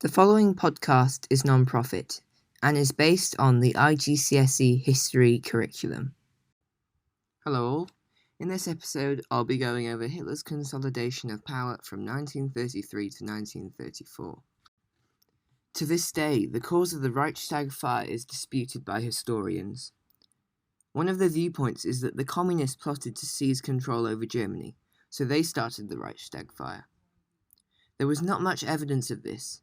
The following podcast is non-profit and is based on the IGCSE history curriculum. Hello all. In this episode, I'll be going over Hitler's consolidation of power from 1933 to 1934. To this day, the cause of the Reichstag fire is disputed by historians. One of the viewpoints is that the communists plotted to seize control over Germany, so they started the Reichstag fire. There was not much evidence of this.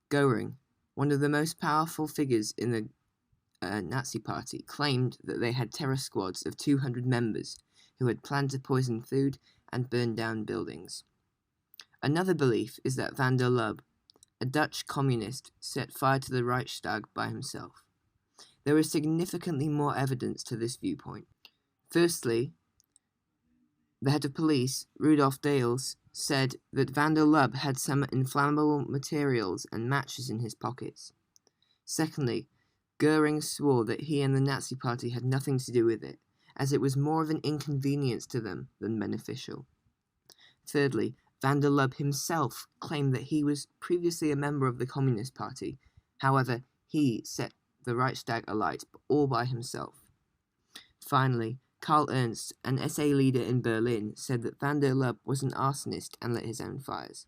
Göring, one of the most powerful figures in the Nazi Party, claimed that they had terror squads of 200 members who had planned to poison food and burn down buildings. Another belief is that van der Lubbe, a Dutch communist, set fire to the Reichstag by himself. There is significantly more evidence to this viewpoint. Firstly, the head of police, Rudolf Dales, said that van der Lubbe had some inflammable materials and matches in his pockets. Secondly, Göring swore that he and the Nazi Party had nothing to do with it, as it was more of an inconvenience to them than beneficial. Thirdly, van der Lubbe himself claimed that he was previously a member of the Communist Party. However, he set the Reichstag alight all by himself. Finally, Karl Ernst, an SA leader in Berlin, said that van der Lubbe was an arsonist and lit his own fires.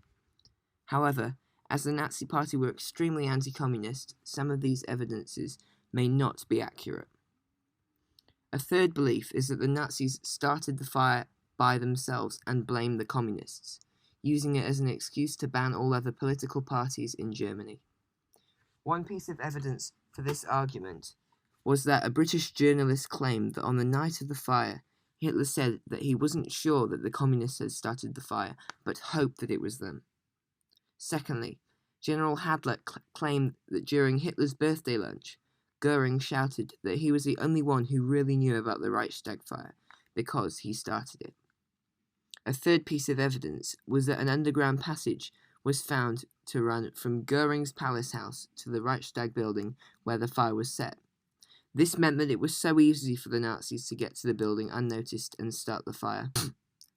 However, as the Nazi Party were extremely anti-communist, some of these evidences may not be accurate. A third belief is that the Nazis started the fire by themselves and blamed the communists, using it as an excuse to ban all other political parties in Germany. One piece of evidence for this argument was that a British journalist claimed that on the night of the fire, Hitler said that he wasn't sure that the communists had started the fire, but hoped that it was them. Secondly, General Hadler claimed that during Hitler's birthday lunch, Göring shouted that he was the only one who really knew about the Reichstag fire, because he started it. A third piece of evidence was that an underground passage was found to run from Göring's palace house to the Reichstag building where the fire was set. This meant that it was so easy for the Nazis to get to the building unnoticed and start the fire.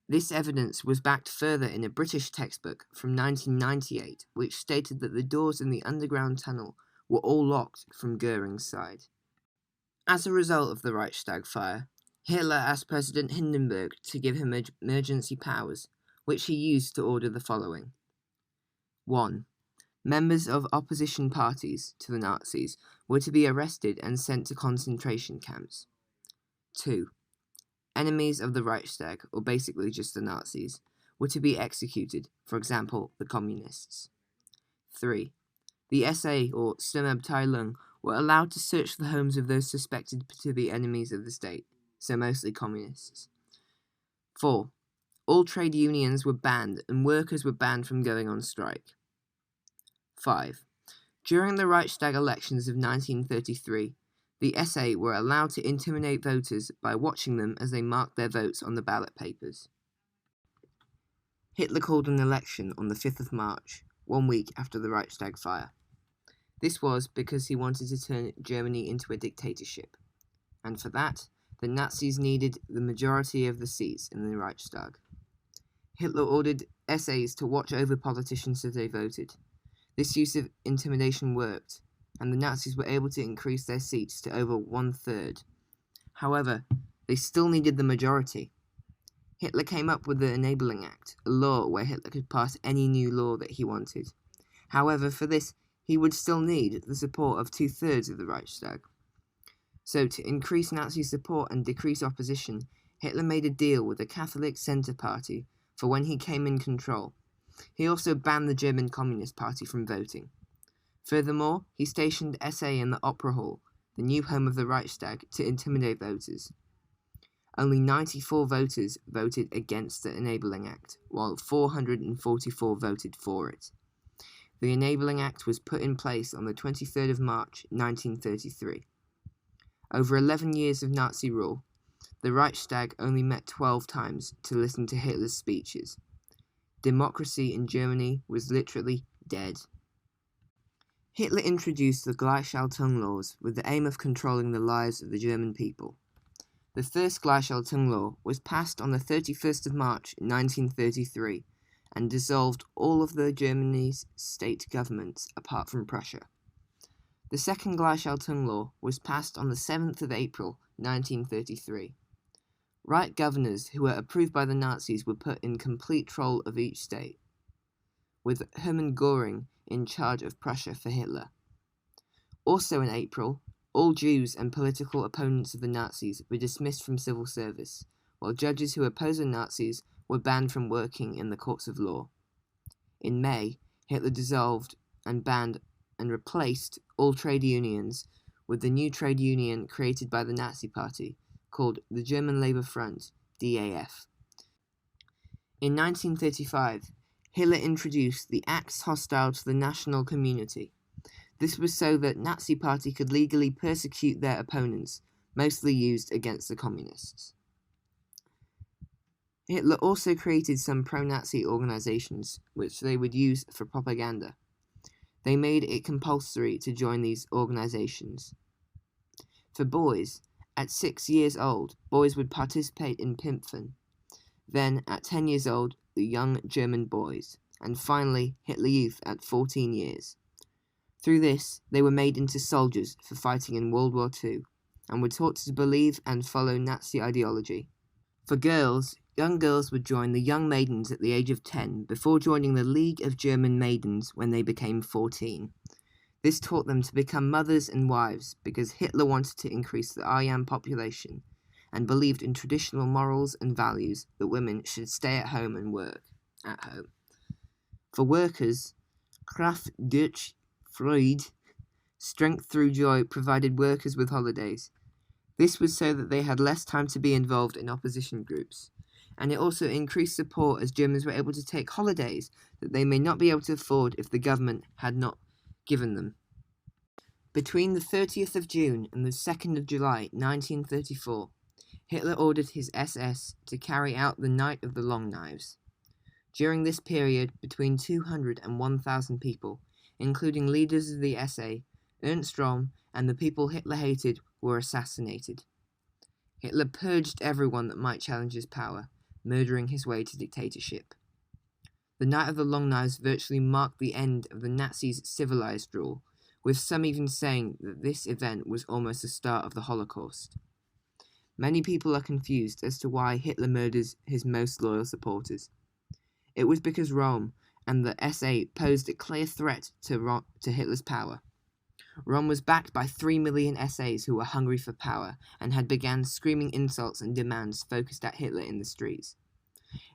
This evidence was backed further in a British textbook from 1998, which stated that the doors in the underground tunnel were all locked from Göring's side. As a result of the Reichstag fire, Hitler asked President Hindenburg to give him emergency powers, which he used to order the following. 1. Members of opposition parties to the Nazis were to be arrested and sent to concentration camps. 2. Enemies of the Reichstag, or basically just the Nazis, were to be executed, for example, the communists. 3. The SA, or Sturmabteilung, were allowed to search the homes of those suspected to be enemies of the state, so mostly communists. 4. All trade unions were banned and workers were banned from going on strike. 5. During the Reichstag elections of 1933, the SA were allowed to intimidate voters by watching them as they marked their votes on the ballot papers. Hitler called an election on the 5th of March, 1 week after the Reichstag fire. This was because he wanted to turn Germany into a dictatorship, and for that, the Nazis needed the majority of the seats in the Reichstag. Hitler ordered SAs to watch over politicians as they voted. This use of intimidation worked, and the Nazis were able to increase their seats to over 1/3. However, they still needed the majority. Hitler came up with the Enabling Act, a law where Hitler could pass any new law that he wanted. However, for this, he would still need the support of 2/3 of the Reichstag. So, to increase Nazi support and decrease opposition, Hitler made a deal with the Catholic Centre Party for when he came in control. He also banned the German Communist Party from voting. Furthermore, he stationed SA in the Opera Hall, the new home of the Reichstag, to intimidate voters. Only 94 voters voted against the Enabling Act, while 444 voted for it. The Enabling Act was put in place on the 23rd of March, 1933. Over 11 years of Nazi rule, the Reichstag only met 12 times to listen to Hitler's speeches. Democracy in Germany was literally dead. Hitler introduced the Gleichschaltung laws with the aim of controlling the lives of the German people. The first Gleichschaltung law was passed on the 31st of March 1933 and dissolved all of Germany's state governments apart from Prussia. The Second Gleichschaltung Law was passed on the 7th of April 1933. Right governors who were approved by the Nazis were put in complete control of each state, with Hermann Göring in charge of Prussia for Hitler. Also in April, all Jews and political opponents of the Nazis were dismissed from civil service, while judges who opposed the Nazis were banned from working in the courts of law. In May, Hitler dissolved and banned and replaced all trade unions with the new trade union created by the Nazi Party, called the German Labour Front, DAF. In 1935, Hitler introduced the Acts Hostile to the National Community. This was so that Nazi Party could legally persecute their opponents, mostly used against the communists. Hitler also created some pro-Nazi organizations, which they would use for propaganda. They made it compulsory to join these organizations. For boys, at 6 years old, boys would participate in Pimpfen. Then, at 10 years old, the Young German Boys, and finally, Hitler Youth at 14 years. Through this, they were made into soldiers for fighting in World War II, and were taught to believe and follow Nazi ideology. For girls, young girls would join the Young Maidens at the age of 10 before joining the League of German Maidens when they became 14. This taught them to become mothers and wives because Hitler wanted to increase the Aryan population and believed in traditional morals and values that women should stay at home and work at home. For workers, Kraft durch Freude, strength through joy, provided workers with holidays. This was so that they had less time to be involved in opposition groups, and it also increased support as Germans were able to take holidays that they may not be able to afford if the government had not given them. Between the 30th of June and the 2nd of July 1934, Hitler ordered his SS to carry out the Night of the Long Knives. During this period, between 200 and 1,000 people, including leaders of the SA, Ernst Röhm, and the people Hitler hated, were assassinated. Hitler purged everyone that might challenge his power, murdering his way to dictatorship. The Night of the Long Knives virtually marked the end of the Nazis' civilized rule, with some even saying that this event was almost the start of the Holocaust. Many people are confused as to why Hitler murders his most loyal supporters. It was because Röhm and the SA posed a clear threat to Hitler's power. Röhm was backed by 3 million SAs who were hungry for power and had begun screaming insults and demands focused at Hitler in the streets.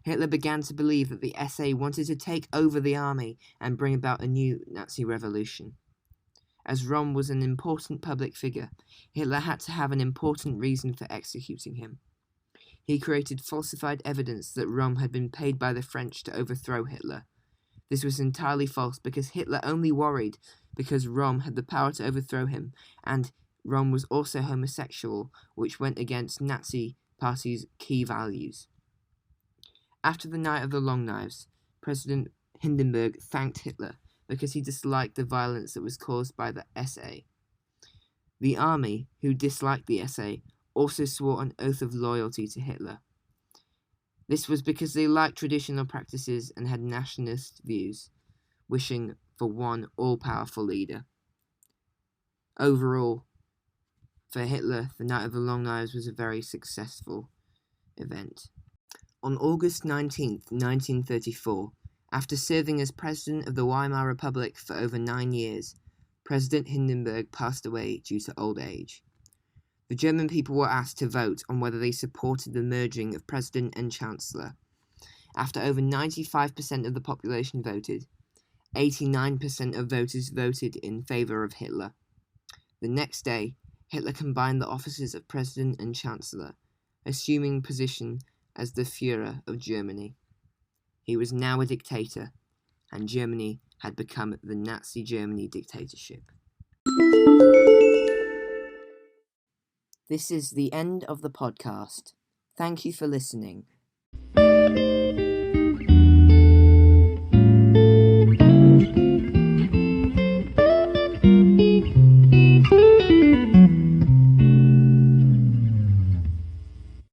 Hitler began to believe that the SA wanted to take over the army and bring about a new Nazi revolution. As Röhm was an important public figure, Hitler had to have an important reason for executing him. He created falsified evidence that Röhm had been paid by the French to overthrow Hitler. This was entirely false because Hitler only worried because Röhm had the power to overthrow him, and Röhm was also homosexual, which went against Nazi Party's key values. After the Night of the Long Knives, President Hindenburg thanked Hitler because he disliked the violence that was caused by the SA. The army, who disliked the SA, also swore an oath of loyalty to Hitler. This was because they liked traditional practices and had nationalist views, wishing for one all-powerful leader. Overall, for Hitler, the Night of the Long Knives was a very successful event. On August 19, 1934, after serving as President of the Weimar Republic for over 9 years, President Hindenburg passed away due to old age. The German people were asked to vote on whether they supported the merging of President and Chancellor. After over 95% of the population voted, 89% of voters voted in favor of Hitler. The next day, Hitler combined the offices of President and Chancellor, assuming position as the Führer of Germany. He was now a dictator, and Germany had become the Nazi Germany dictatorship. This is the end of the podcast. Thank you for listening.